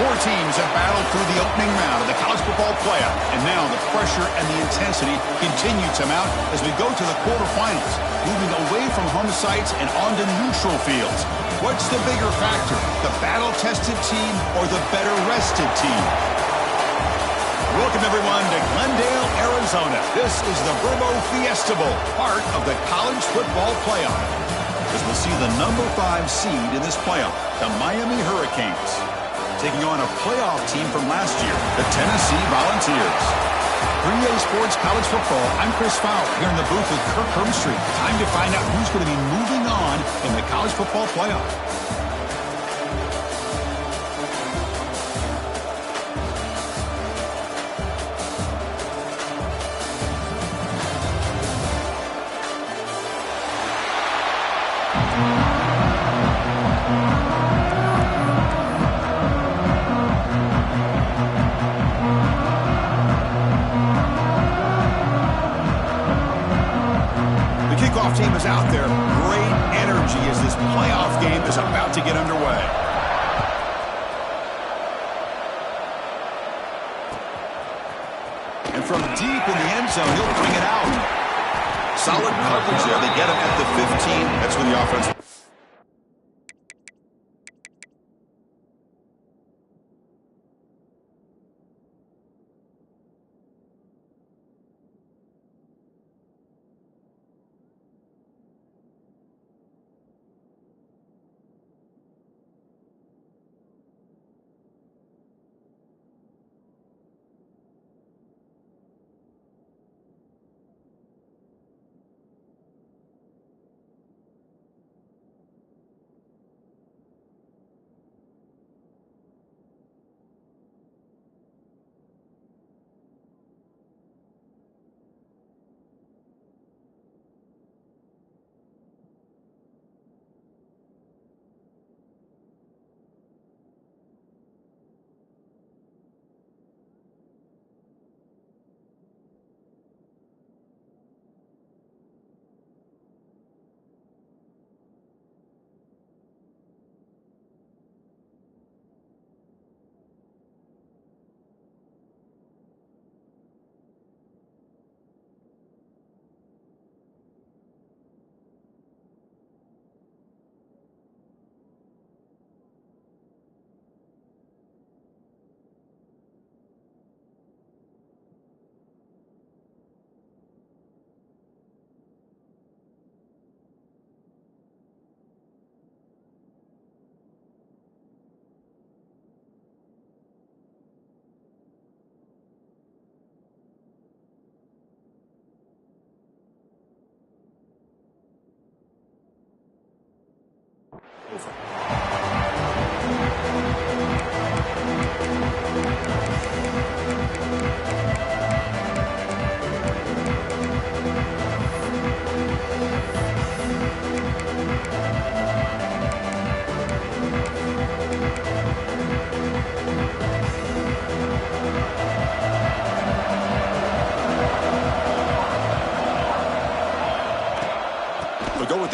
Four teams have battled through the opening round of the college football playoff, and now the pressure and the intensity continue to mount as we go to the quarterfinals, moving away from home sites and onto neutral fields. What's the bigger factor, the battle-tested team or the better-rested team? Welcome, everyone, to Glendale, Arizona. This is the Vrbo Fiesta Bowl, part of the college football playoff, as we'll see the number 5 seed in this playoff, the Miami Hurricanes, taking on a playoff team from last year, the Tennessee Volunteers. For EA Sports College Football, I'm Chris Fowler, here in the booth with Kirk Herbstreit. Time to find out who's going to be moving on in the college football playoff. Team is out there. Great energy as this playoff game is about to get underway. And from deep in the end zone, he'll bring it out. Solid coverage there. They get him at the 15. That's where the offense...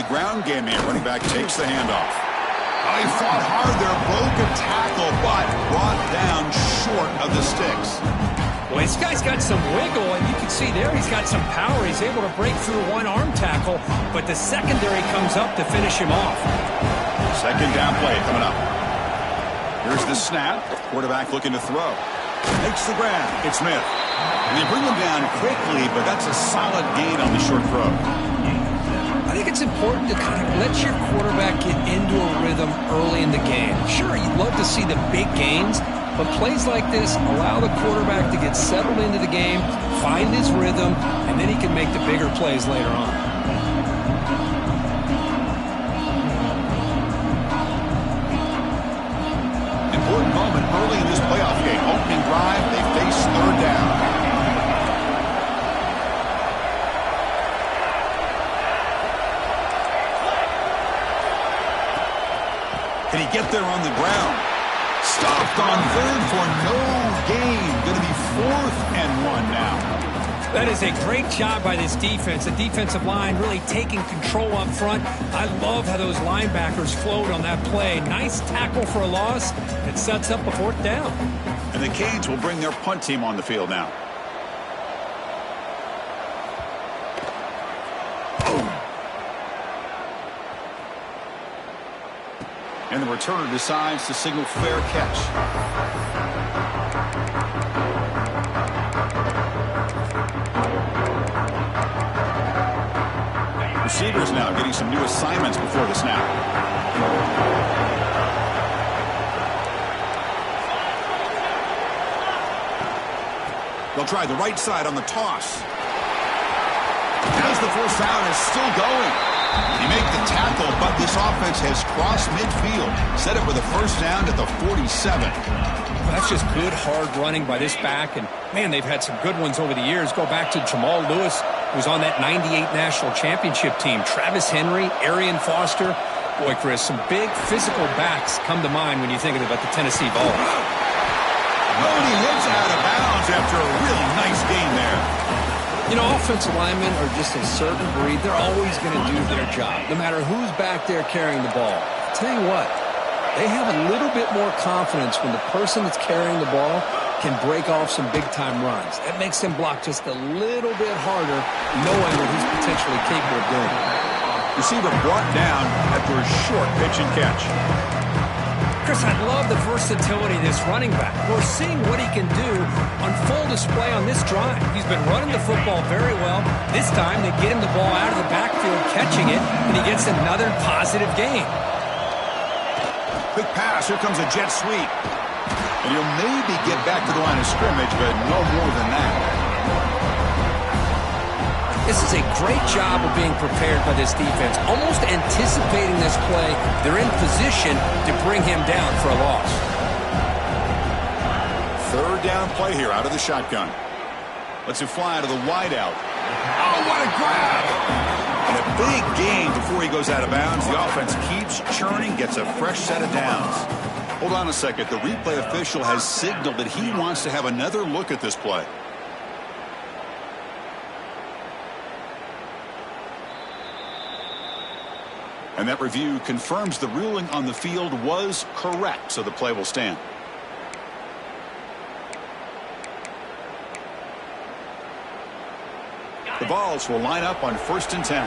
Ground game here. Running back takes the handoff. Oh, he fought hard there, broke a tackle, but brought down short of the sticks. Well, this guy's got some wiggle, and you can see there he's got some power. He's able to break through one arm tackle, but the secondary comes up to finish him off. Second down play coming up. Here's the snap. Quarterback looking to throw. Makes the grab. It's Smith. And they bring him down quickly, but that's a solid gain on the short throw. I think it's important to kind of let your quarterback get into a rhythm early in the game. Sure, you'd love to see the big gains, but plays like this allow the quarterback to get settled into the game, find his rhythm, and then he can make the bigger plays later on. Important moment early in this playoff game. Opening drive, they face third down. Can he get there on the ground? Stopped on third for no gain. Going to be 4th and 1 now. That is a great job by this defense. The defensive line really taking control up front. I love how those linebackers flowed on that play. Nice tackle for a loss. It sets up a 4th down. And the Canes will bring their punt team on the field now. And the returner decides to signal fair catch. Receivers now getting some new assignments before the snap. They'll try the right side on the toss. As the first down is still going. He made the tackle, but this offense has crossed midfield. Set up with a first down at the 47. Well, that's just good, hard running by this back. And, man, they've had some good ones over the years. Go back to Jamal Lewis, who's on that 98 National Championship team. Travis Henry, Arian Foster. Boy, Chris, some big physical backs come to mind when you think about the Tennessee Vols. He hits out of bounds after a really nice gain there. You know, offensive linemen are just a certain breed. They're always going to do their job, no matter who's back there carrying the ball. I'll tell you what, they have a little bit more confidence when the person that's carrying the ball can break off some big-time runs. That makes them block just a little bit harder, knowing what he's potentially capable of doing. Receiver brought down after a short pitch and catch. Chris, I love the versatility of this running back. We're seeing what he can do on full display on this drive. He's been running the football very well. This time, they get him the ball out of the backfield, catching it, and he gets another positive gain. Quick pass. Here comes a jet sweep. And he'll maybe get back to the line of scrimmage, but no more than that. This is a great job of being prepared by this defense, almost anticipating this play. They're in position to bring him down for a loss. 3rd down play here out of the shotgun. Lets it fly to the wideout. Oh, what a grab! And a big gain before he goes out of bounds. The offense keeps churning, gets a fresh set of downs. Hold on a second. The replay official has signaled that he wants to have another look at this play. And that review confirms the ruling on the field was correct, so the play will stand. The Vols will line up on 1st and 10.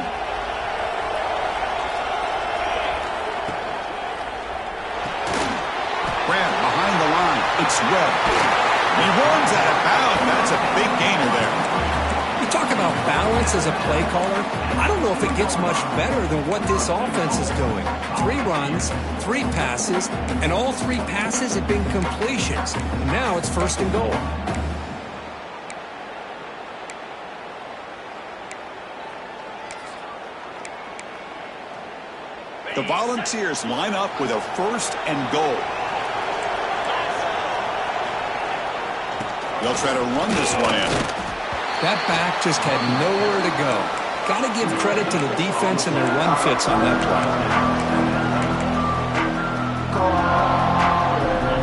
Grant behind the line. It's Webb. He runs out of bounds. That's a big gainer there. You talk about balance as a play caller. I don't know if it gets much better than what this offense is doing. 3 runs, 3 passes, and all 3 passes have been completions. And now it's 1st and goal. The Volunteers line up with a 1st and goal. They'll try to run this one in. That back just had nowhere to go. Got to give credit to the defense and their run fits on that play.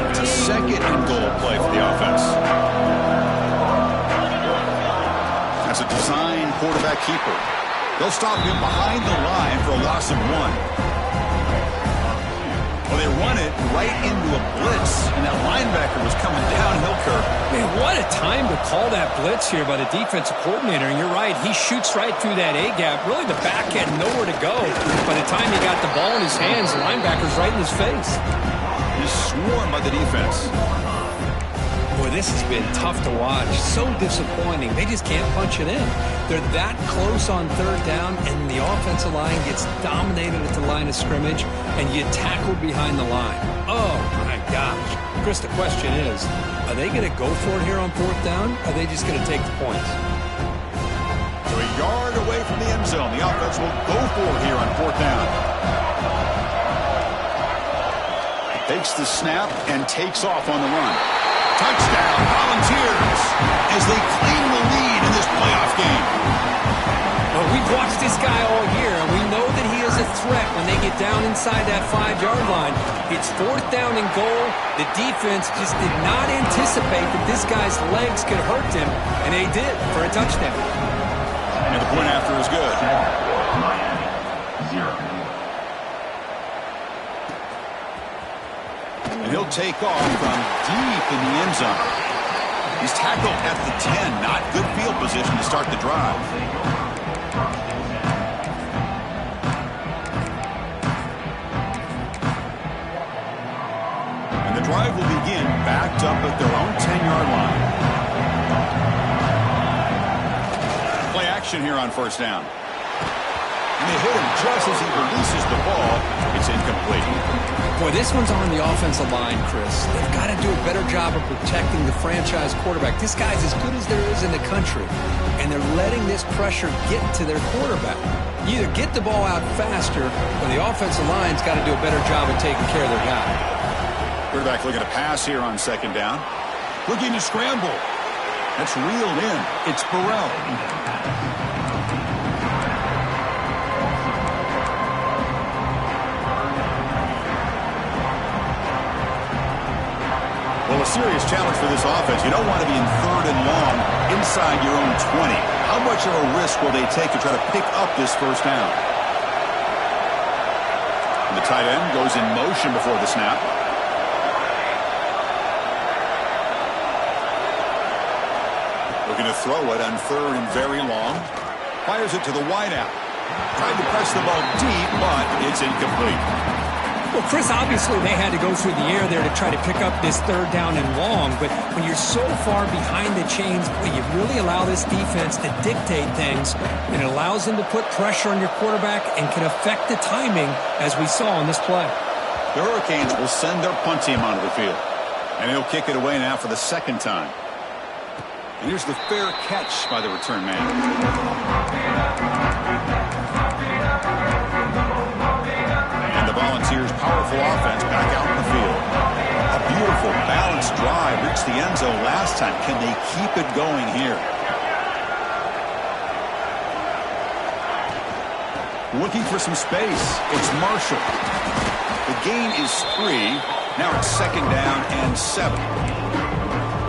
It's a 2nd and goal play for the offense. That's a design quarterback keeper. They'll stop him behind the line for a loss of 1. Well, they run it right into a blitz, and that linebacker was coming downhill curve. Man, what a time to call that blitz here by the defensive coordinator. And you're right, he shoots right through that A-gap. Really, the back had nowhere to go. By the time he got the ball in his hands, the linebacker's right in his face. He's swarmed by the defense. Boy, this has been tough to watch. So disappointing. They just can't punch it in. They're that close on 3rd down, and the offensive line gets dominated at the line of scrimmage, and you tackled behind the line. Oh, my gosh. Chris, the question is, are they going to go for it here on 4th down, or are they just going to take the points? So a yard away from the end zone. The offense will go for it here on 4th down. Takes the snap and takes off on the run. Touchdown, Volunteers, as they claim the lead in this playoff game. Well, we've watched this guy all year, and we know that he is a threat when they get down inside that 5-yard line. It's 4th down and goal. The defense just did not anticipate that this guy's legs could hurt him, and they did for a touchdown. And the point after is good. And he'll take off from deep in the end zone. He's tackled at the 10. Not good field position to start the drive. And the drive will begin backed up at their own 10-yard line. Play action here on 1st down. And they hit him just as he releases the ball. It's incomplete. Boy, this one's on the offensive line, Chris. They've got to do a better job of protecting the franchise quarterback. This guy's as good as there is in the country, and they're letting this pressure get to their quarterback. You either get the ball out faster, or the offensive line's got to do a better job of taking care of their guy. Quarterback looking to pass here on 2nd down. Looking to scramble. That's reeled in. It's Burrell. Well, a serious challenge for this offense. You don't want to be in 3rd and long inside your own 20. How much of a risk will they take to try to pick up this 1st down? And the tight end goes in motion before the snap. Looking to throw it on 3rd and very long. Fires it to the wideout. Tried to press the ball deep, but it's incomplete. Well, Chris, obviously they had to go through the air there to try to pick up this 3rd down and long, but when you're so far behind the chains, boy, you really allow this defense to dictate things, and it allows them to put pressure on your quarterback and can affect the timing, as we saw on this play. The Hurricanes will send their punt team onto the field, and he'll kick it away now for the 2nd time. And here's the fair catch by the return man. And the Volunteers' powerful offense back out in the field. A beautiful, balanced drive reached the end zone last time. Can they keep it going here? Looking for some space. It's Marshall. The gain is 3. Now it's 2nd down and 7.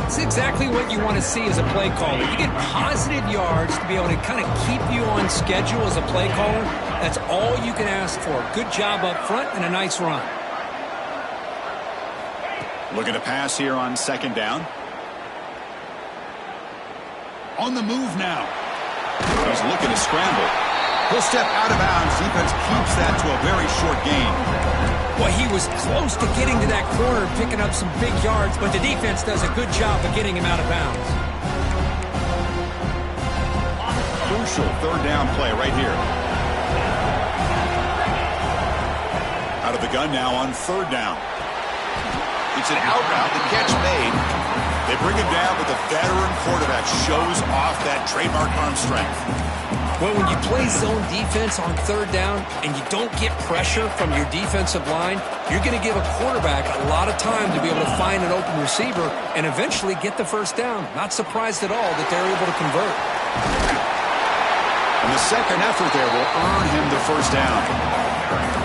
It's exactly what you want to see as a play caller. You get positive yards to be able to kind of keep you on schedule as a play caller. That's all you can ask for. Good job up front and a nice run. Looking to pass here on 2nd down. On the move now. He's looking to scramble. He'll step out of bounds. Defense keeps that to a very short gain. Well, he was close to getting to that corner, picking up some big yards, but the defense does a good job of getting him out of bounds. Crucial 3rd down play right here. Out of the gun now on 3rd down. It's an out route. The catch made. They bring him down, but the veteran quarterback shows off that trademark arm strength. Well, when you play zone defense on 3rd down and you don't get pressure from your defensive line, you're going to give a quarterback a lot of time to be able to find an open receiver and eventually get the 1st down. Not surprised at all that they're able to convert. And the 2nd effort there will earn him the 1st down.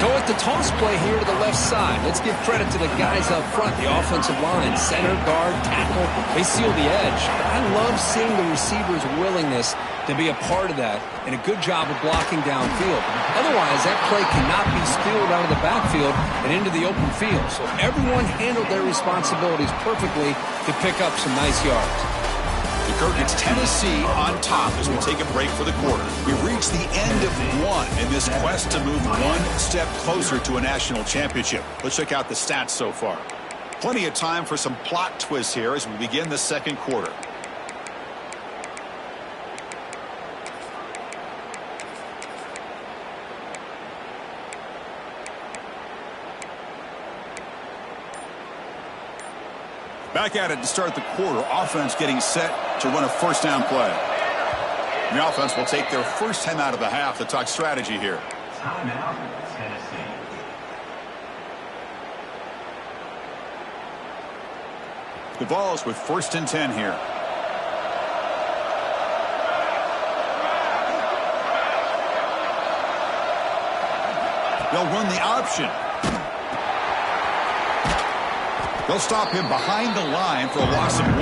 Go with the toss play here to the left side. Let's give credit to the guys up front, the offensive line, center, guard, tackle. They seal the edge. But I love seeing the receiver's willingness to be a part of that and a good job of blocking downfield. Otherwise, that play cannot be spilled out of the backfield and into the open field. So everyone handled their responsibilities perfectly to pick up some nice yards. Kirk, it's Tennessee on top as we take a break for the quarter. We've reached the end of one in this quest to move one step closer to a national championship. Let's check out the stats so far. Plenty of time for some plot twists here as we begin the 2nd quarter. Back at it to start the quarter. Offense getting set to run a 1st down play. And the offense will take their first time out of the half to talk strategy here. Timeout, Tennessee. The Vols with 1st and 10 here. They'll run the option. They'll stop him behind the line for a loss of 1.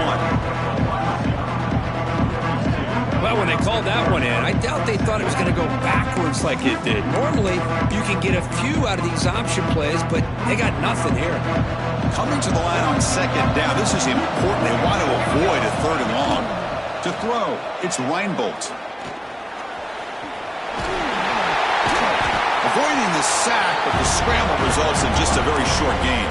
Well, when they called that one in, I doubt they thought it was going to go backwards like it did. Normally, you can get a few out of these option plays, but they got nothing here. Coming to the line on second down, this is important. They want to avoid a 3rd and long. To throw, it's Reinbold. Avoiding the sack, but the scramble results in just a very short gain.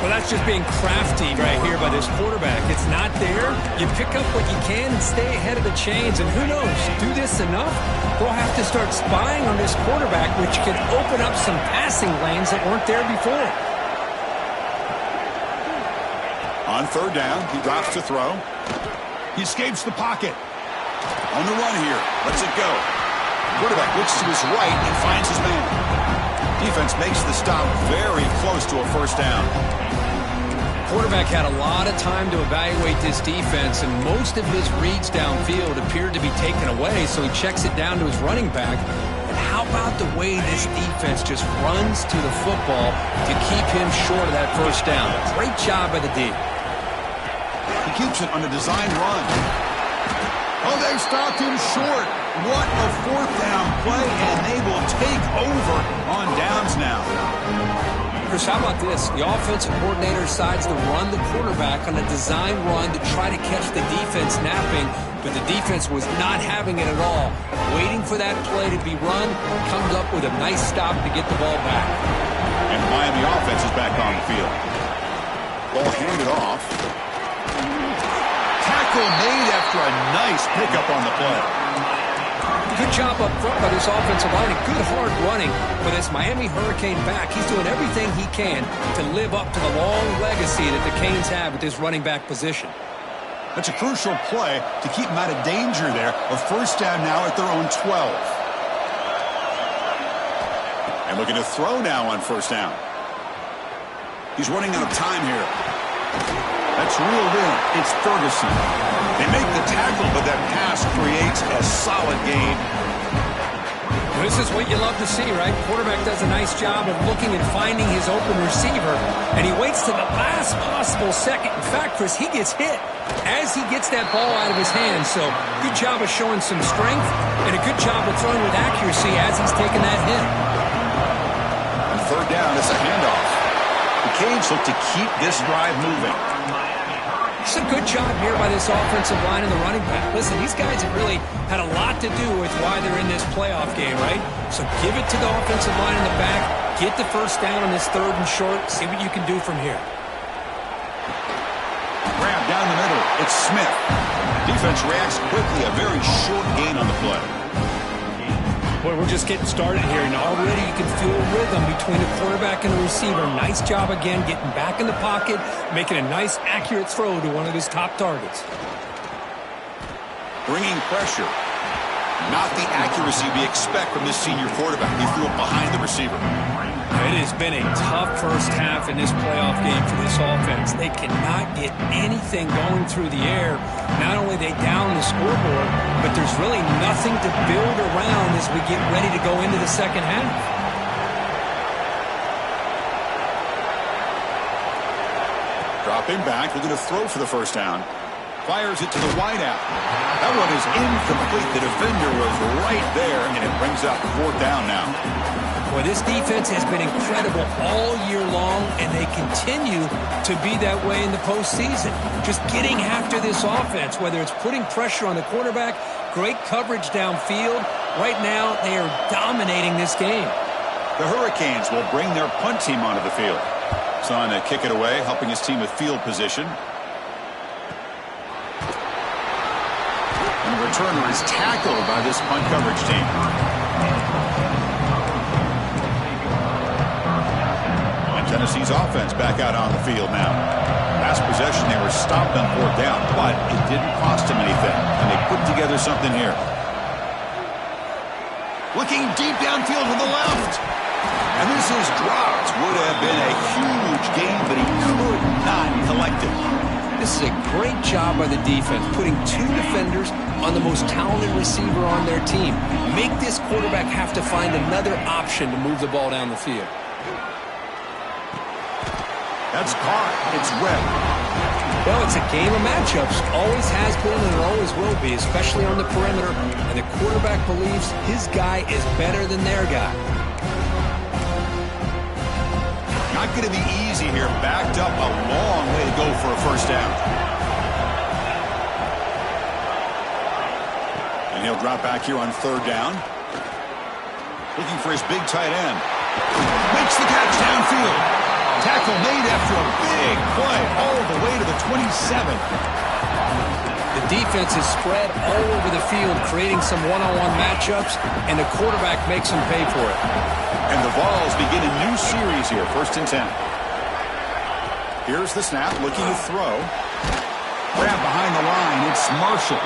Well, that's just being crafty right here by this quarterback. It's not there. You pick up what you can and stay ahead of the chains. And who knows, do this enough, they'll have to start spying on this quarterback, which can open up some passing lanes that weren't there before. On 3rd down, he drops to throw. He escapes the pocket. On the run here, lets it go. Quarterback looks to his right and finds his man. Defense makes the stop very close to a 1st down. Quarterback had a lot of time to evaluate this defense, and most of his reads downfield appeared to be taken away, so he checks it down to his running back. And how about the way this defense just runs to the football to keep him short of that 1st down? Great job by the D. He keeps it on a design run. Oh, they've stopped him short. What a 4th down play, and they will take over on downs now. Chris, how about this? The offensive coordinator decides to run the quarterback on a design run to try to catch the defense napping, but the defense was not having it at all. Waiting for that play to be run, comes up with a nice stop to get the ball back. And the Miami offense is back on the field. Ball handed off. Tackle made after a nice pickup on the play. Good job up front by this offensive line and good hard running for this Miami Hurricane back. He's doing everything he can to live up to the long legacy that the Canes have at this running back position. That's a crucial play to keep them out of danger there. A 1st down now at their own 12. And looking to throw now on 1st down. He's running out of time here. That's reeled in. It's Ferguson. They make the tackle, but that pass creates a solid gain. This is what you love to see, right? Quarterback does a nice job of looking and finding his open receiver, and he waits to the last possible second. In fact, Chris, he gets hit as he gets that ball out of his hands. So good job of showing some strength and a good job of throwing with accuracy as he's taking that hit. On 3rd down, it's a handoff. The Canes look to keep this drive moving. It's a good job here by this offensive line and the running back. Listen, these guys have really had a lot to do with why they're in this playoff game, right? So give it to the offensive line in the back. Get the 1st down on this 3rd and short. See what you can do from here. Grab down the middle. It's Smith. Defense reacts quickly. A very short gain on the play. Boy, we're just getting started here, and already you can feel a rhythm between the quarterback and the receiver. Nice job again getting back in the pocket, making a nice, accurate throw to one of his top targets. Bringing pressure. Not the accuracy we expect from this senior quarterback. He threw it behind the receiver. It has been a tough 1st half in this playoff game for this offense. They cannot get anything going through the air. Not only they down the scoreboard, but there's really nothing to build around as we get ready to go into the 2nd half. Dropping back, looking to throw for the 1st down. Fires it to the wideout. That one is incomplete. The defender was right there, and it brings up 4th down now. Boy, this defense has been incredible all year long, and they continue to be that way in the postseason. Just getting after this offense, whether it's putting pressure on the quarterback, great coverage downfield. Right now, they are dominating this game. The Hurricanes will bring their punt team onto the field. Son to kick it away, helping his team with field position. And the returner is tackled by this punt coverage team. Tennessee's offense back out on the field now. Last possession, they were stopped on 4th down, but it didn't cost them anything, and they put together something here. Looking deep downfield to the left, and this is dropped. Would have been a huge gain, but he could not collect it. This is a great job by the defense, putting 2 defenders on the most talented receiver on their team. Make this quarterback have to find another option to move the ball down the field. That's caught. It's Webb. Well, it's a game of matchups. Always has been and it always will be, especially on the perimeter. And the quarterback believes his guy is better than their guy. Not going to be easy here. Backed up a long way to go for a first down. And he'll drop back here on 3rd down. Looking for his big tight end. Makes the catch downfield. Tackle made after a big play all the way to the 27. The defense is spread all over the field, creating some one-on-one matchups, and the quarterback makes them pay for it. And the Vols begin a new series here, 1st and 10. Here's the snap, looking to throw. Grab behind the line, it's Marshall.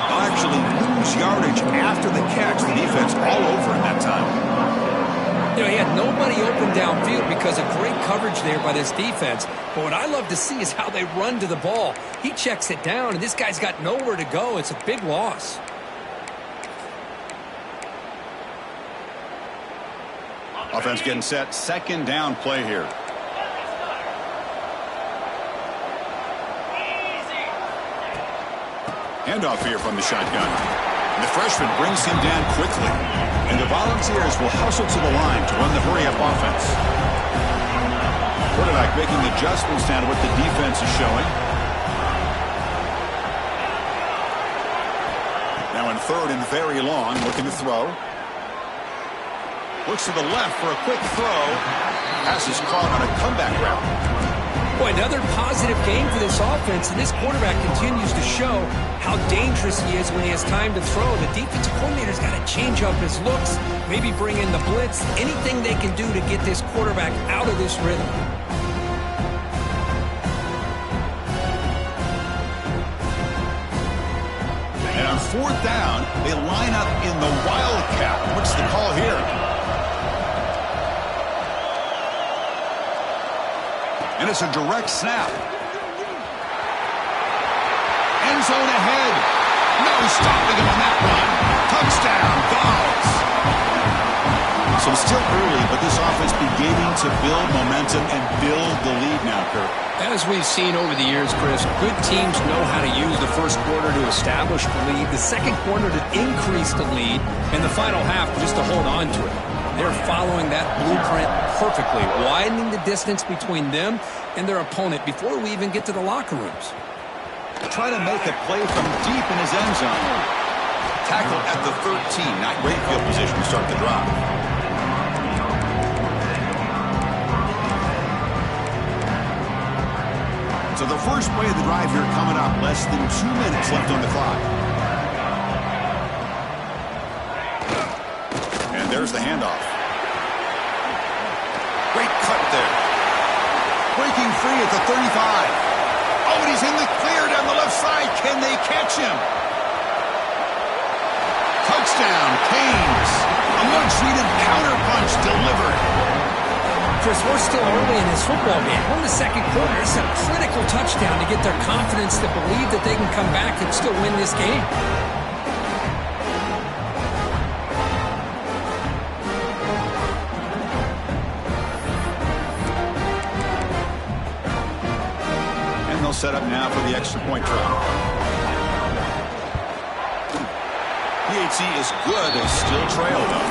They'll actually lose yardage after the catch. The defense all over him that time. You know, he had nobody open downfield because of great coverage there by this defense. But what I love to see is how they run to the ball. He checks it down, and this guy's got nowhere to go. It's a big loss. Offense getting set. 2nd down play here. Handoff here from the shotgun. And the freshman brings him down quickly. And the Volunteers will hustle to the line to run the hurry-up offense. Quarterback making adjustments down to what the defense is showing. Now in 3rd and very long, looking to throw. Looks to the left for a quick throw. Pass is caught on a comeback route. Boy, another positive game for this offense, and this quarterback continues to show how dangerous he is when he has time to throw. The defensive coordinator's got to change up his looks, maybe bring in the blitz, anything they can do to get this quarterback out of this rhythm. And on 4th down, they line up in the Wildcat. What's the call here? And it's a direct snap. End zone ahead. No stopping him on that run. Touchdown, Vols. So still early, but this offense beginning to build momentum and build the lead now, Kurt. As we've seen over the years, Chris, good teams know how to use the first quarter to establish the lead, the second quarter to increase the lead, and the final half just to hold on to it. They're following that blueprint perfectly, widening the distance between them and their opponent before we even get to the locker rooms. Try to make a play from deep in his end zone. Tackle at the 13. Not great field position to start the drive. So the first play of the drive here coming up. Less than 2 minutes left on the clock. And there's the handoff. Great cut there. Breaking free at the 35. Oh, and he's in the clear down the left side. Can they catch him? Touchdown, Canes. A much-needed counterpunch delivered. Chris, we're still early in this football game. We're in the second quarter. It's a critical touchdown to get their confidence to believe that they can come back and still win this game. Set up now for the extra point try. PHC is good. They still trail, though.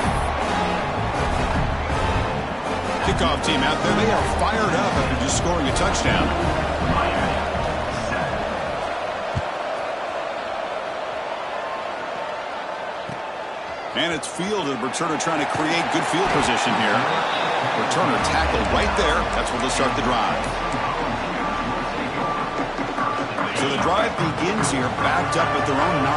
Kickoff team out there. They are fired up after just scoring a touchdown. And it's fielded. Returner trying to create good field position here. Returner tackled right there. That's where they'll start the drive. So the drive begins here, backed up at their own 9.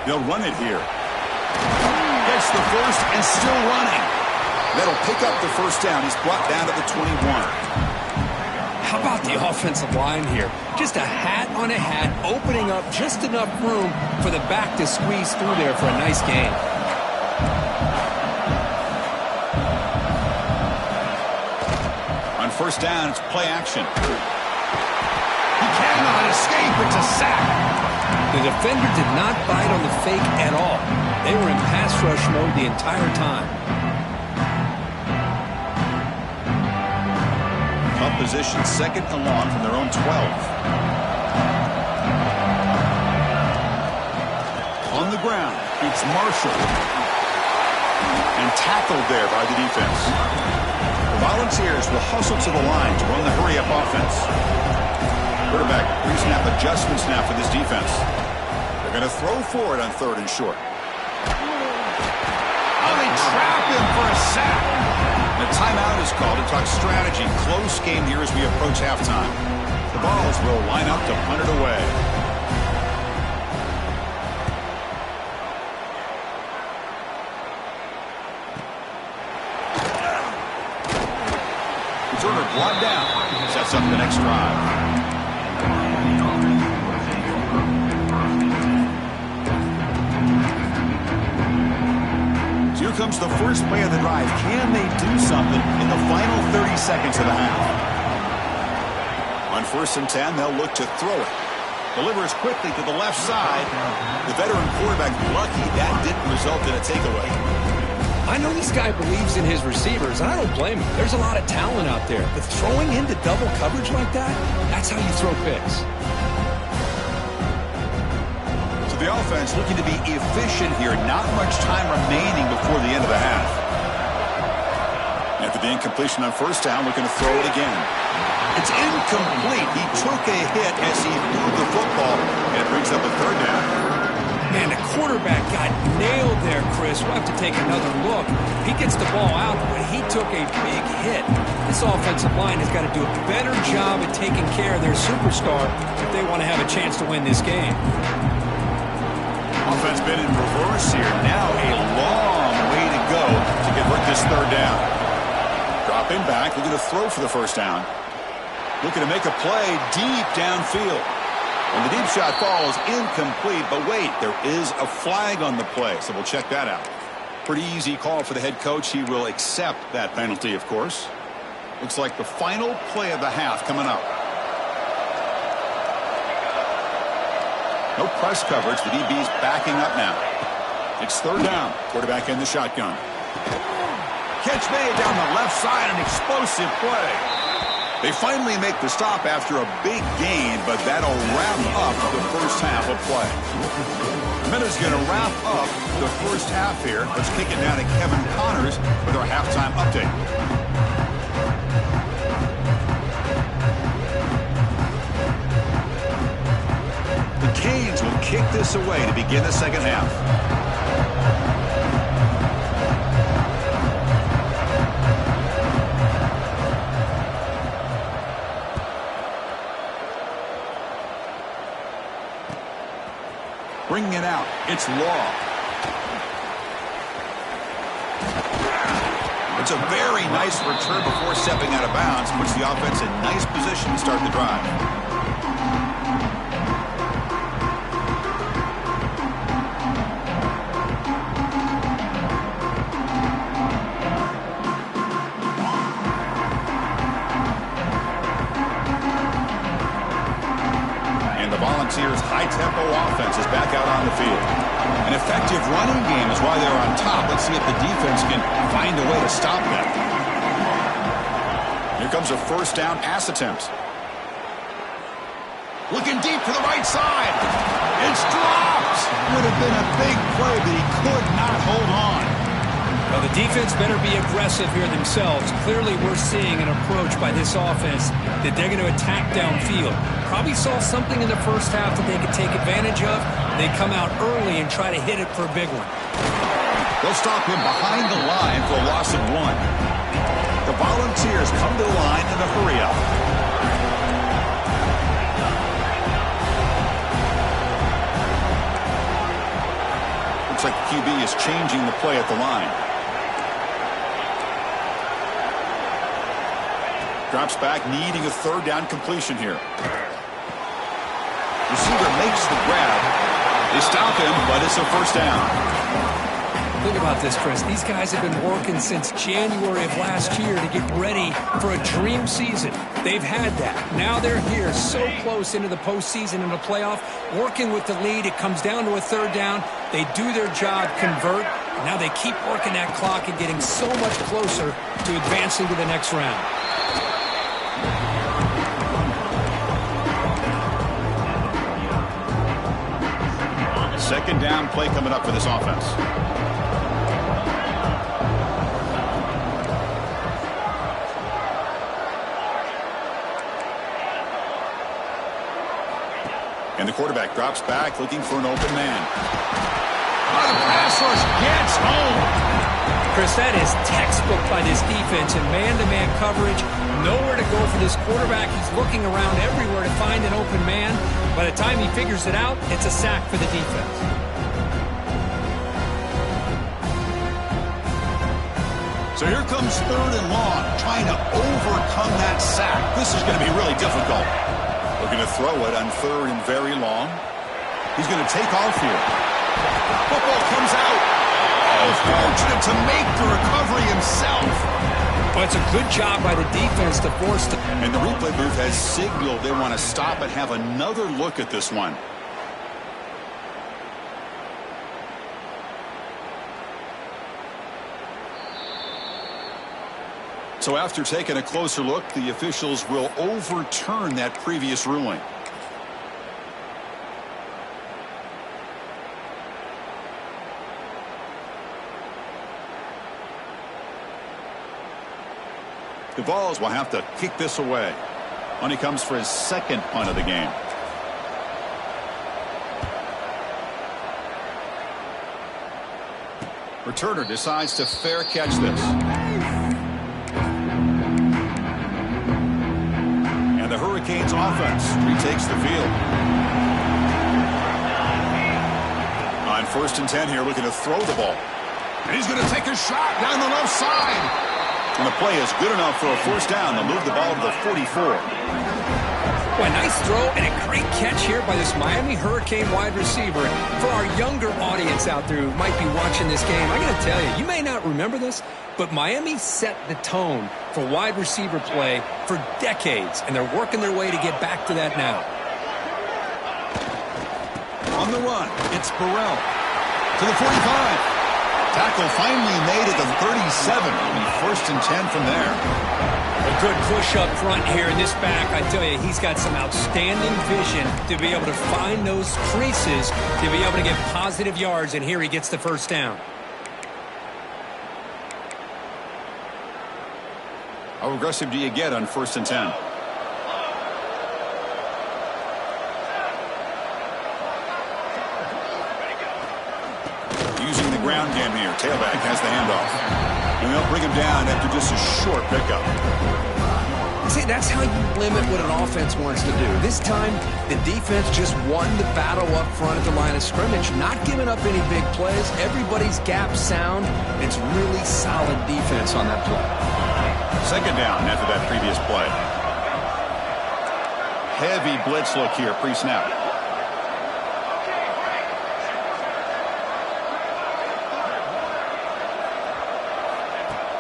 They'll run it here. Gets the first and still running. That'll pick up the first down. He's brought down to the 21. How about the offensive line here? Just a hat on a hat, opening up just enough room for the back to squeeze through there for a nice gain. first down. It's play action. He cannot escape. It's a sack. The defender did not bite on the fake at all. They were in pass rush mode the entire time. Punt position, second and long from their own 12. On the ground, it's Marshall. And tackled there by the defense. The Volunteers will hustle to the line to run the hurry-up offense. Quarterback pre-snap adjustments now for this defense. They're going to throw for it on third and short. Oh, they trap him for a sack. The timeout is called to talk strategy. Close game here as we approach halftime. The Vols will line up to punt it away. Returner brought down. Sets up the next drive. Here comes the first play of the drive. Can they do something in the final 30 seconds of the half? On 1st and 10, they'll look to throw it. Delivers quickly to the left side. The veteran quarterback lucky that didn't result in a takeaway. I know this guy believes in his receivers, and I don't blame him. There's a lot of talent out there, but throwing into double coverage like that, that's how you throw picks. The offense looking to be efficient here. Not much time remaining before the end of the half. After the incompletion on first down, looking to throw it again. It's incomplete. He took a hit as he threw the football, and it brings up a third down. Man, the quarterback got nailed there, Chris. We'll have to take another look. He gets the ball out, but he took a big hit. This offensive line has got to do a better job at taking care of their superstar if they want to have a chance to win this game. Offense been in reverse here. Now a long way to go to convert this third down. Dropping back, looking to throw for the first down. Looking to make a play deep downfield. And the deep shot falls incomplete, but wait, there is a flag on the play, so we'll check that out. Pretty easy call for the head coach. He will accept that penalty, of course. Looks like the final play of the half coming up. No press coverage. The DB's backing up now. It's third down. Quarterback in the shotgun. Catch made down the left side. An explosive play. They finally make the stop after a big gain, but that'll wrap up the first half of play. Minutes going to wrap up the first half here. Let's kick it down to Kevin Connors with our halftime update. The Canes will kick this away to begin the second half. Bringing it out, it's Law. It's a very nice return before stepping out of bounds. Puts the offense in nice position to start the drive. Volunteers' high-tempo offense is back out on the field. An effective running game is why they're on top. Let's see if the defense can find a way to stop them. Here comes a first down pass attempt. Looking deep to the right side. It's dropped. Would have been a big play, but he could not hold on. Well, the defense better be aggressive here themselves. Clearly, we're seeing an approach by this offense that they're going to attack downfield. Probably saw something in the first half that they could take advantage of. They come out early and try to hit it for a big one. They'll stop him behind the line for a loss of 1. The Volunteers come to the line in the hurry-up. Looks like the QB is changing the play at the line. Drops back, needing a third down completion here. Receiver makes the grab. They stop him, but it's a first down. Think about this, Chris. These guys have been working since January of last year to get ready for a dream season. They've had that. Now they're here so close into the postseason and the playoff, working with the lead. It comes down to a third down. They do their job, convert. And now they keep working that clock and getting so much closer to advancing to the next round. Second down play coming up for this offense. And the quarterback drops back looking for an open man. Oh, the pass rush gets home. Chris, that is textbook by this defense in man-to-man coverage. Nowhere to go for this quarterback. He's looking around everywhere to find an open man. By the time he figures it out, it's a sack for the defense. So here comes third and long, trying to overcome that sack. This is going to be really difficult. Looking to throw it on third and very long. He's going to take off here. Football comes out. Oh, fortunate to make the recovery himself. Well, it's a good job by the defense to force the... And the replay booth has signaled they want to stop and have another look at this one. So after taking a closer look, the officials will overturn that previous ruling. The Vols will have to kick this away. On he comes for his second punt of the game. Returner decides to fair catch this. And the Hurricanes offense retakes the field. On 1st and 10 here, looking to throw the ball. And he's going to take a shot down the left side. And the play is good enough for a first down. They'll move the ball to the 44. Boy, nice throw and a great catch here by this Miami Hurricane wide receiver. For our younger audience out there who might be watching this game, I got to tell you, you may not remember this, but Miami set the tone for wide receiver play for decades, and they're working their way to get back to that now. On the run, it's Burrell to the 45. Tackle finally made at the 37. 1st and 10 from there. A good push up front here in this back. I tell you, he's got some outstanding vision to be able to find those creases, to be able to get positive yards, and here he gets the first down. How aggressive do you get on 1st and 10? Using the ground game here. Tailback has the handoff. And they'll bring him down after just a short pickup. See, that's how you limit what an offense wants to do. This time, the defense just won the battle up front at the line of scrimmage, not giving up any big plays. Everybody's gap sound. It's really solid defense on that play. Second down after that previous play. Heavy blitz look here pre-snap.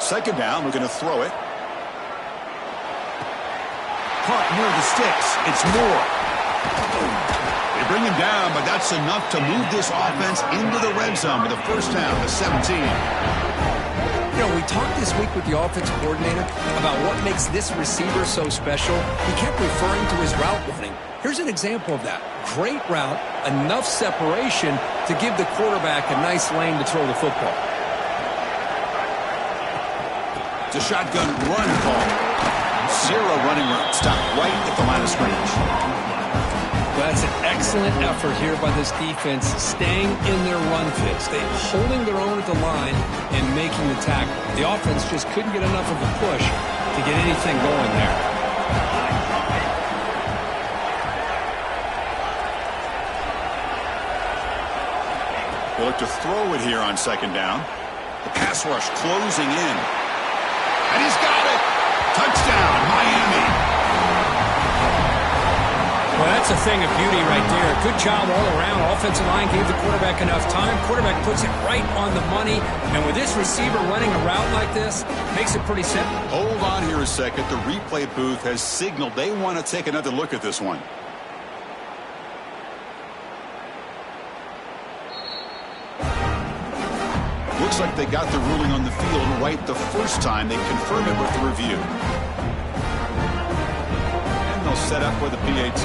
Second down, we're going to throw it. Caught near the sticks. It's Moore. They bring him down, but that's enough to move this offense into the red zone with a first down to 17. You know, we talked this week with the offensive coordinator about what makes this receiver so special. He kept referring to his route running. Here's an example of that. Great route, enough separation to give the quarterback a nice lane to throw the football. It's a shotgun run call. Zero running room. Stop right at the line of scrimmage. Well, that's an excellent effort here by this defense, staying in their run fits. They're holding their own at the line and making the tackle. The offense just couldn't get enough of a push to get anything going there. They look to throw it here on second down. The pass rush closing in. And he's got it. Touchdown, Miami. Well, that's a thing of beauty right there. Good job all around. Offensive line gave the quarterback enough time. Quarterback puts it right on the money. And with this receiver running a route like this, makes it pretty simple. Hold on here a second. The replay booth has signaled they want to take another look at this one. Looks like they got the ruling on the field right the first time. They confirmed it with the review. And they'll set up with a PAT.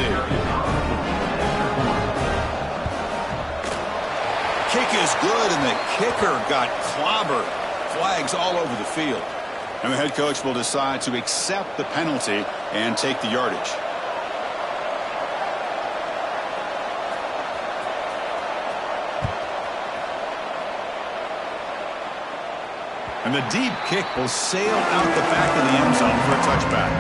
Kick is good, and the kicker got clobbered. Flags all over the field. And the head coach will decide to accept the penalty and take the yardage. And the deep kick will sail out the back of the end zone for a touchback.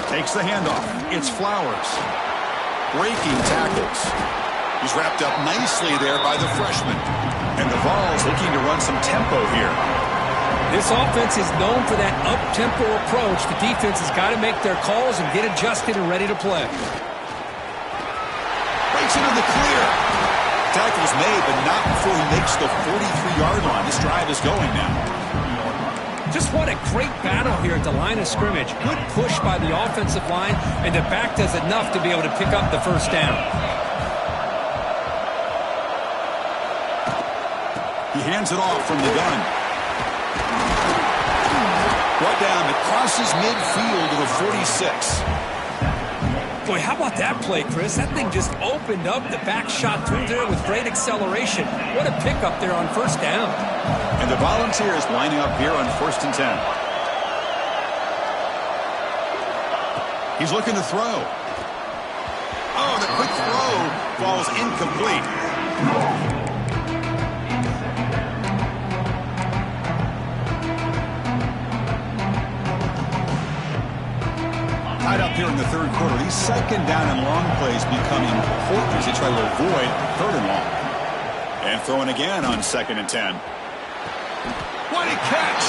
Takes the handoff. It's Flowers. Breaking tackles. He's wrapped up nicely there by the freshman. And the Vols looking to run some tempo here. This offense is known for that up-tempo approach. The defense has got to make their calls and get adjusted and ready to play. Breaks into the clear. Tackle's made, but not before he makes the 43-yard line. This drive is going now. Just what a great battle here at the line of scrimmage. Good push by the offensive line, and the back does enough to be able to pick up the first down. He hands it off from the gun. Brought down, it crosses midfield to the 46. Boy, how about that play, Chris? That thing just opened up. The back shot through there with great acceleration. What a pickup there on first down. And the Volunteers lining up here on 1st and 10. He's looking to throw. Oh, the quick throw falls incomplete. Tied up here in the third quarter. These second down and long plays become important as they try to avoid 3rd and long. And throwing again on 2nd and 10. What a catch!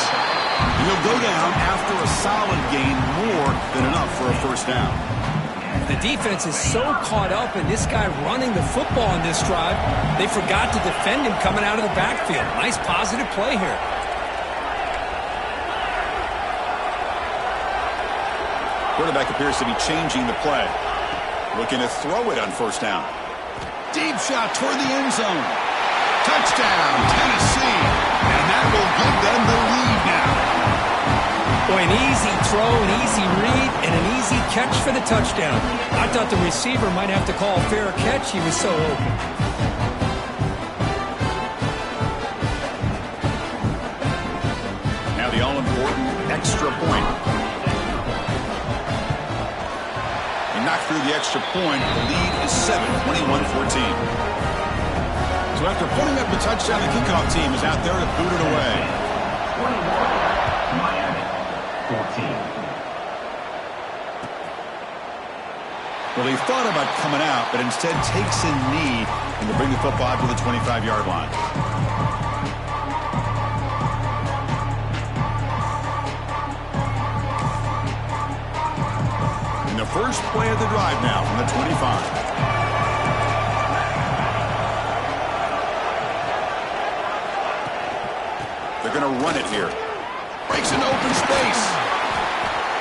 He'll go down after a solid gain, more than enough for a first down. The defense is so caught up in this guy running the football in this drive, they forgot to defend him coming out of the backfield. Nice positive play here. Quarterback appears to be changing the play. Looking to throw it on first down. Deep shot toward the end zone. Touchdown, Tennessee. And that will give them the lead now. Boy, an easy throw, an easy read, and an easy catch for the touchdown. I thought the receiver might have to call a fair catch. He was so open. Now the all-important extra point. Knocked through the extra point. The lead is 7, 21-14. So after putting up the touchdown, the kickoff team is out there to boot it away. 21, Miami, 14. Well, he thought about coming out, but instead takes a knee and to bring the football out to the 25-yard line. First play of the drive now from the 25. They're going to run it here. Breaks into open space.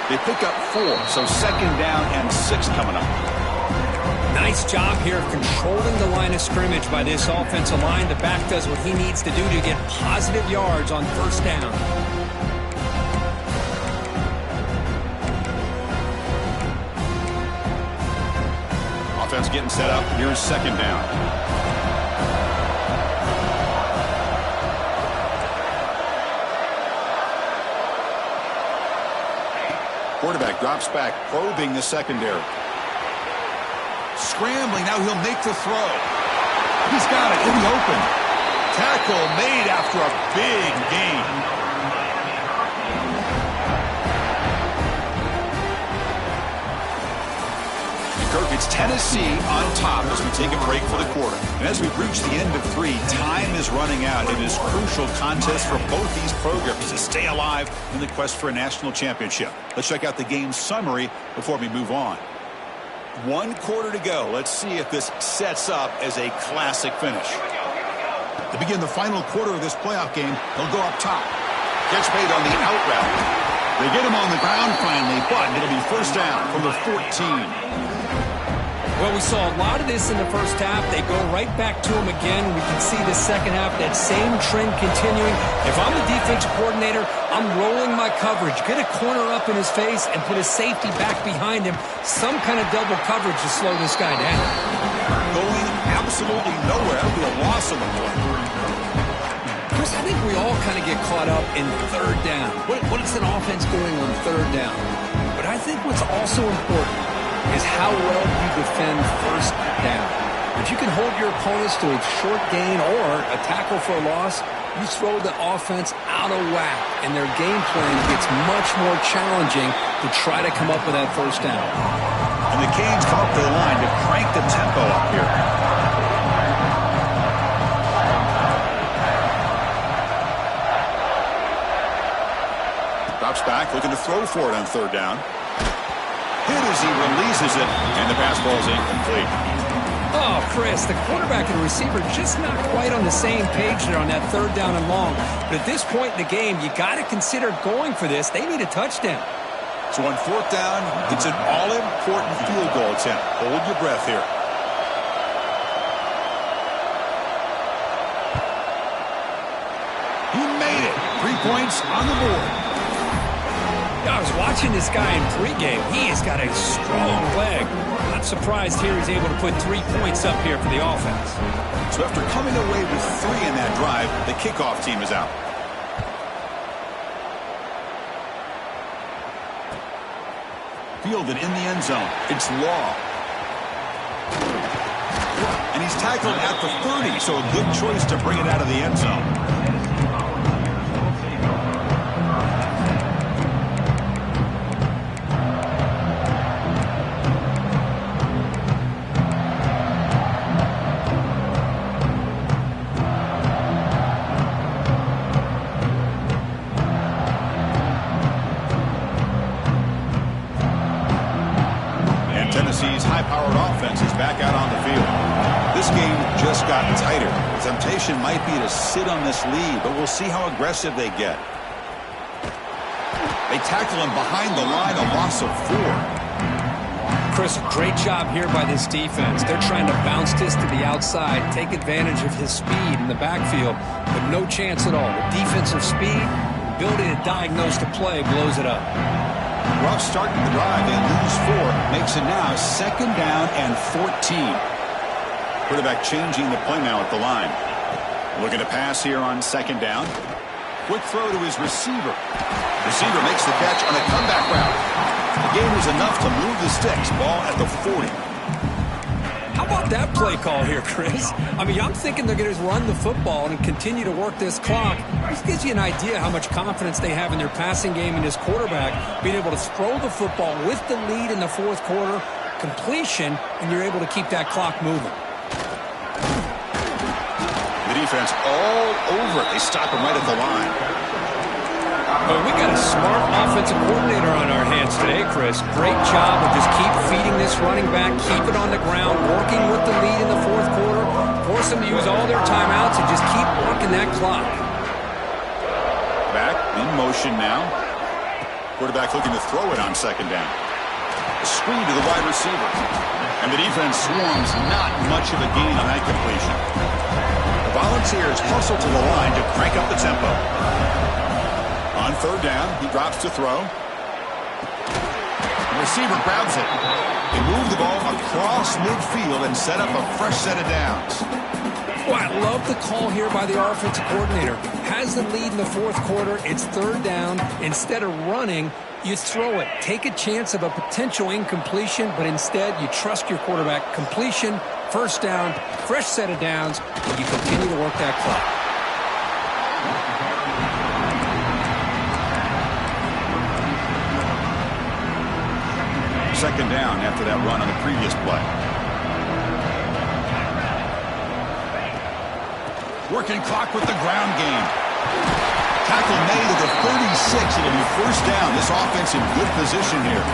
They pick up 4, so 2nd down and 6 coming up. Nice job here of controlling the line of scrimmage by this offensive line. The back does what he needs to do to get positive yards on first down. Offense getting set up. Here's 2nd down. Quarterback drops back, probing the secondary. Scrambling. Now he'll make the throw. He's got it in the open. Tackle made after a big gain. Kirk, It's Tennessee on top as we take a break for the quarter. And as we reach the end of 3, time is running out. It is a crucial contest for both these programs to stay alive in the quest for a national championship. Let's check out the game summary before we move on. 1 quarter to go. Let's see if this sets up as a classic finish. To begin the final quarter of this playoff game, they'll go up top. Gets made on the out route. They get him on the ground finally, but it'll be first down from the 14. Well, we saw a lot of this in the first half. They go right back to him again. We can see the second half, that same trend continuing. If I'm the defensive coordinator, I'm rolling my coverage. Get a corner up in his face and put a safety back behind him. Some kind of double coverage to slow this guy down. Going absolutely nowhere. That'll be a loss of the play. Chris, I think we all kind of get caught up in third down. What is an offense doing on third down? But I think what's also important is how well you defend first down. If you can hold your opponents to a short gain or a tackle for a loss, you throw the offense out of whack, and their game plan gets much more challenging to try to come up with that first down. And the Canes come up to the line to crank the tempo up here. Drops back, looking to throw for it on third down. Hit as he releases it, and the pass ball is incomplete. Oh, Chris, the quarterback and receiver just not quite on the same page there on that third down and long. But at this point in the game, you got to consider going for this. They need a touchdown. So on fourth down, it's an all-important field goal attempt. Hold your breath here. He made it. 3 points on the board. I was watching this guy in pregame. He has got a strong leg. Not surprised here he's able to put 3 points up here for the offense. So after coming away with 3 in that drive, the kickoff team is out. Fielded in the end zone. It's Law. And he's tackled at the 30, so a good choice to bring it out of the end zone. Tennessee's high-powered offense is back out on the field. This game just got tighter. The temptation might be to sit on this lead, but we'll see how aggressive they get. They tackle him behind the line, a loss of 4. Chris, great job here by this defense. They're trying to bounce this to the outside, take advantage of his speed in the backfield, but no chance at all. The defensive speed, ability to diagnose the play, blows it up. Rough start to the drive. They lose 4. Makes it now second down and 14. Quarterback changing the play now at the line. Looking to pass here on second down. Quick throw to his receiver. Receiver makes the catch on a comeback route. The game was enough to move the sticks. Ball at the 40. How about that play call here, Chris? I mean, I'm thinking they're going to run the football and continue to work this clock. This gives you an idea how much confidence they have in their passing game and his quarterback being able to throw the football with the lead in the fourth quarter, completion, and you're able to keep that clock moving. The defense all over it. They stop him right at the line. But we got a smart offensive coordinator on our hands today, Chris. Great job of just keep feeding this running back, keep it on the ground, working with the lead in the fourth quarter, force them to use all their timeouts and just keep working that clock. Back in motion now. Quarterback looking to throw it on second down. A screen to the wide receiver. And the defense swarms, not much of a gain on that completion. The Volunteers hustle to the line to crank up the tempo. On third down, he drops to throw. The receiver grabs it. They move the ball across midfield and set up a fresh set of downs. Well, I love the call here by the offensive coordinator. Has the lead in the fourth quarter. It's third down. Instead of running, you throw it. Take a chance of a potential incompletion, but instead you trust your quarterback. Completion, first down, fresh set of downs, and you continue to work that clock. second down after that run on the previous play. Working clock with the ground game. Tackle made at the 36. It'll be first down. This offense in good position here.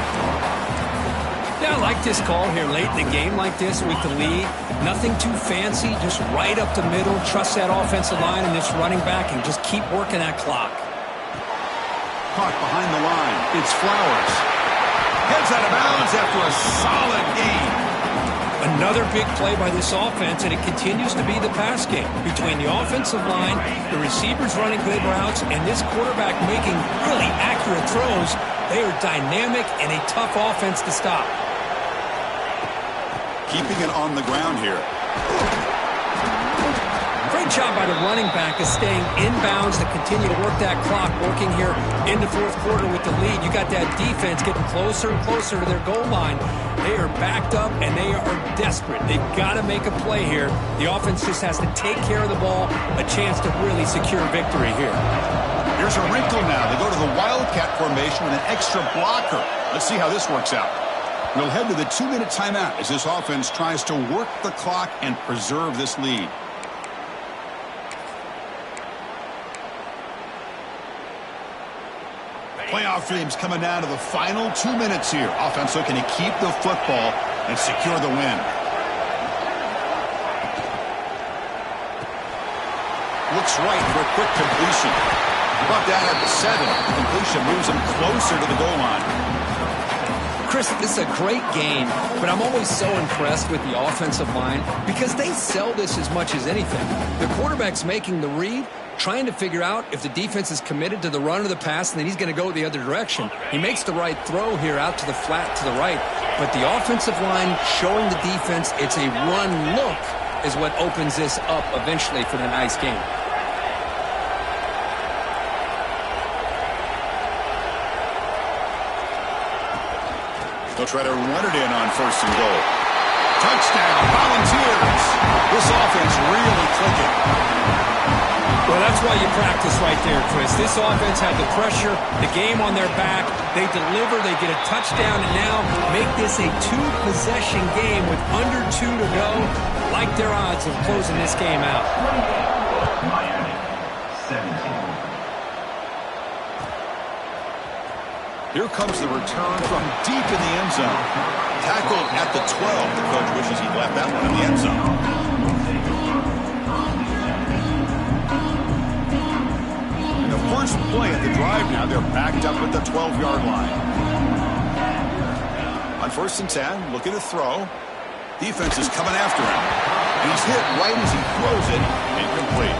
Yeah, I like this call here late in the game like this with the lead. Nothing too fancy, just right up the middle. Trust that offensive line and this running back and just keep working that clock. Caught behind the line. It's Flowers. Heads out of bounds after a solid game. Another big play by this offense, and it continues to be the pass game. Between the offensive line, the receivers running good routes, and this quarterback making really accurate throws, they are dynamic and a tough offense to stop. Keeping it on the ground here. Great job by the running back of staying inbounds to continue to work that clock, working here in the fourth quarter with the lead. You got that defense getting closer and closer to their goal line. They are backed up, and they are desperate. They've got to make a play here. The offense just has to take care of the ball, a chance to really secure victory here. Here's a wrinkle now. They go to the Wildcat formation with an extra blocker. Let's see how this works out. We'll head to the 2-minute timeout as this offense tries to work the clock and preserve this lead. Playoff dreams coming down to the final 2 minutes here. Offense looking to keep the football and secure the win. Looks right for a quick completion. Brought down at the 7. Completion moves him closer to the goal line. Chris, this is a great game, but I'm always so impressed with the offensive line because they sell this as much as anything. The quarterback's making the read, trying to figure out if the defense is committed to the run or the pass, and then he's going to go the other direction. He makes the right throw here out to the flat to the right, but the offensive line showing the defense it's a run look is what opens this up eventually for the nice game. They'll try to run it in on first and goal. Touchdown, Volunteers. This offense really clicking. Well, that's why you practice right there, Chris. This offense had the pressure, the game on their back. They deliver, they get a touchdown, and now make this a 2-possession game with under 2 to go. Like their odds of closing this game out. Miami, 17. Here comes the return from deep in the end zone. Tackled at the 12. The coach wishes he'd left that one in the end zone. And the first play at the drive now, they're backed up at the 12-yard line. On first and 10, looking to throw. Defense is coming after him. And he's hit right as he throws it. Incomplete.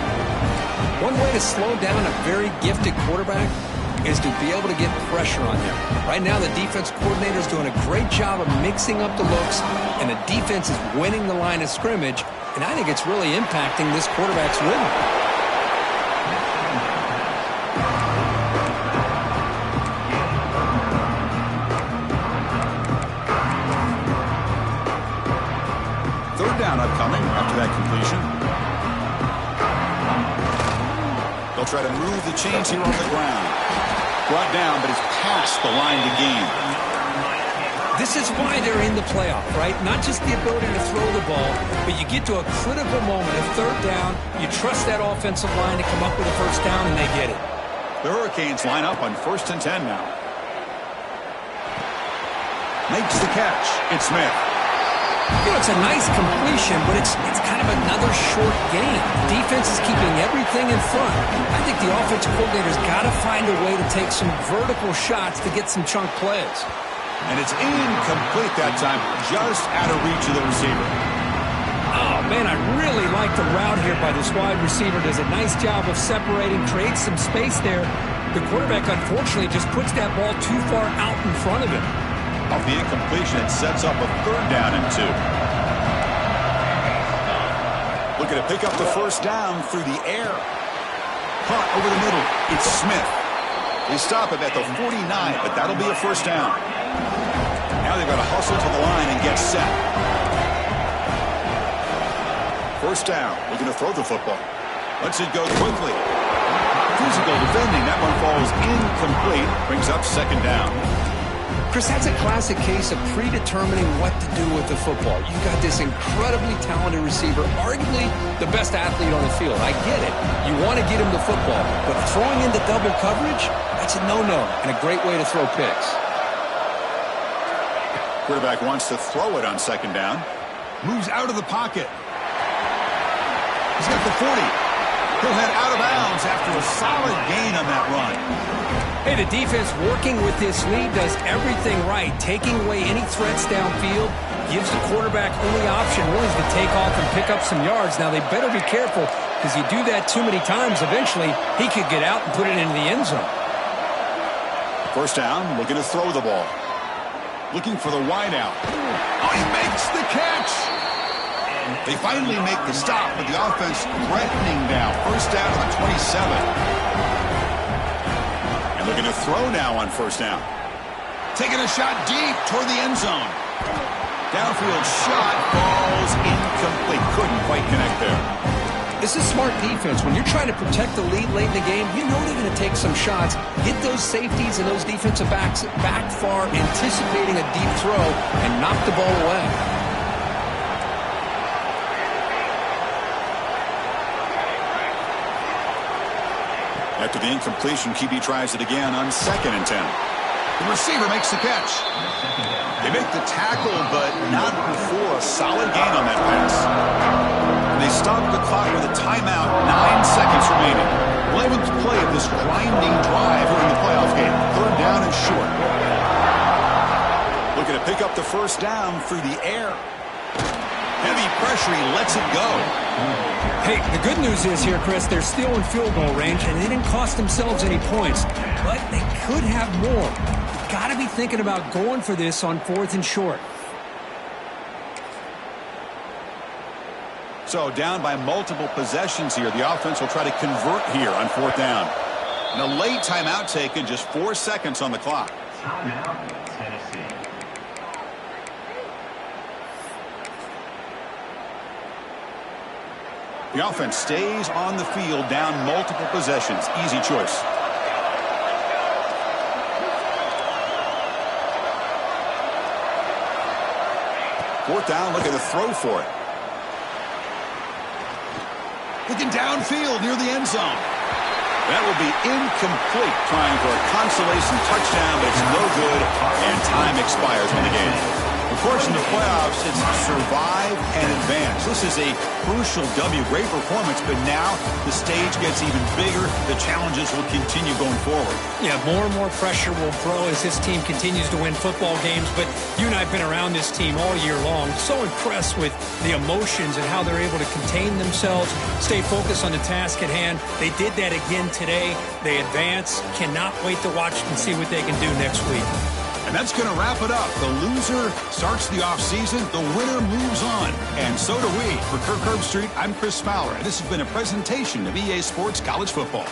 One way to slow down a very gifted quarterback is to be able to get pressure on him. Right now, the defense coordinator is doing a great job of mixing up the looks, and the defense is winning the line of scrimmage, and I think it's really impacting this quarterback's rhythm. Third down upcoming after that completion. They'll try to move the chains here on the ground. Brought down, but it's past the line to gain. This is why they're in the playoff, right? Not just the ability to throw the ball, but you get to a critical moment, a third down, you trust that offensive line to come up with a first down, and they get it. The Hurricanes line up on first and 10 now. Makes the catch. It's Smith. You know, it's a nice completion, but it's kind of another short game. The defense is keeping everything in front. I think the offensive coordinator's got to find a way to take some vertical shots to get some chunk plays. And it's incomplete that time, just out of reach of the receiver. Oh, man, I really like the route here by this wide receiver. Does a nice job of separating, creates some space there. The quarterback, unfortunately, just puts that ball too far out in front of him. Off the incompletion, it sets up a third down and 2. Looking to pick up the first down through the air. Caught over the middle. It's Smith. They stop him at the 49, but that'll be a first down. Now they've got to hustle to the line and get set. First down. Looking to throw the football. Lets it go quickly. Physical defending. That one falls incomplete. Brings up second down. Chris, that's a classic case of predetermining what to do with the football. You've got this incredibly talented receiver, arguably the best athlete on the field. I get it. You want to get him the football, but throwing into double coverage, that's a no-no and a great way to throw picks. Quarterback wants to throw it on second down. Moves out of the pocket. He's got the 40. He'll head out of bounds after a solid gain on that run. Hey, the defense working with this lead does everything right. Taking away any threats downfield gives the quarterback only option really is to take off and pick up some yards. Now, they better be careful because you do that too many times, eventually he could get out and put it into the end zone. First down, looking to throw the ball. Looking for the wideout. Oh, he makes the catch! They finally make the stop, but the offense threatening now. First down to the 27. And looking to throw now on first down. Taking a shot deep toward the end zone. Downfield shot falls incomplete. Couldn't quite connect there. This is smart defense. When you're trying to protect the lead late in the game, you know they're going to take some shots, get those safeties and those defensive backs back far, anticipating a deep throw, and knock the ball away. After the incompletion, QB tries it again on 2nd and 10. The receiver makes the catch. They make the tackle, but not before a solid gain on that pass. They stop the clock with a timeout, 9 seconds remaining. 11th play of this grinding drive here in the playoff game. Third down and short. Looking to pick up the first down through the air. Heavy pressure, he lets it go. Hey, the good news is here, Chris, they're still in field goal range, and they didn't cost themselves any points, but they could have more. You've got to be thinking about going for this on 4th and short. So down by multiple possessions here. The offense will try to convert here on 4th down. And a late timeout taken, just 4 seconds on the clock. Timeout, Tennessee. The offense stays on the field, down multiple possessions. Easy choice. Fourth down, looking to throw for it. Looking downfield near the end zone. That will be incomplete, trying for a consolation touchdown, but it's no good, and time expires in the game. Of course, in the playoffs, it's survive and advance. This is a crucial W. Great performance, but now the stage gets even bigger. The challenges will continue going forward. Yeah, more and more pressure will grow as this team continues to win football games, but you and I have been around this team all year long. So impressed with the emotions and how they're able to contain themselves, stay focused on the task at hand. They did that again today. They advance. Cannot wait to watch and see what they can do next week. And that's going to wrap it up. The loser starts the offseason. The winner moves on. And so do we. For Kirk Herbstreit, I'm Chris Fowler. And this has been a presentation of EA Sports College Football.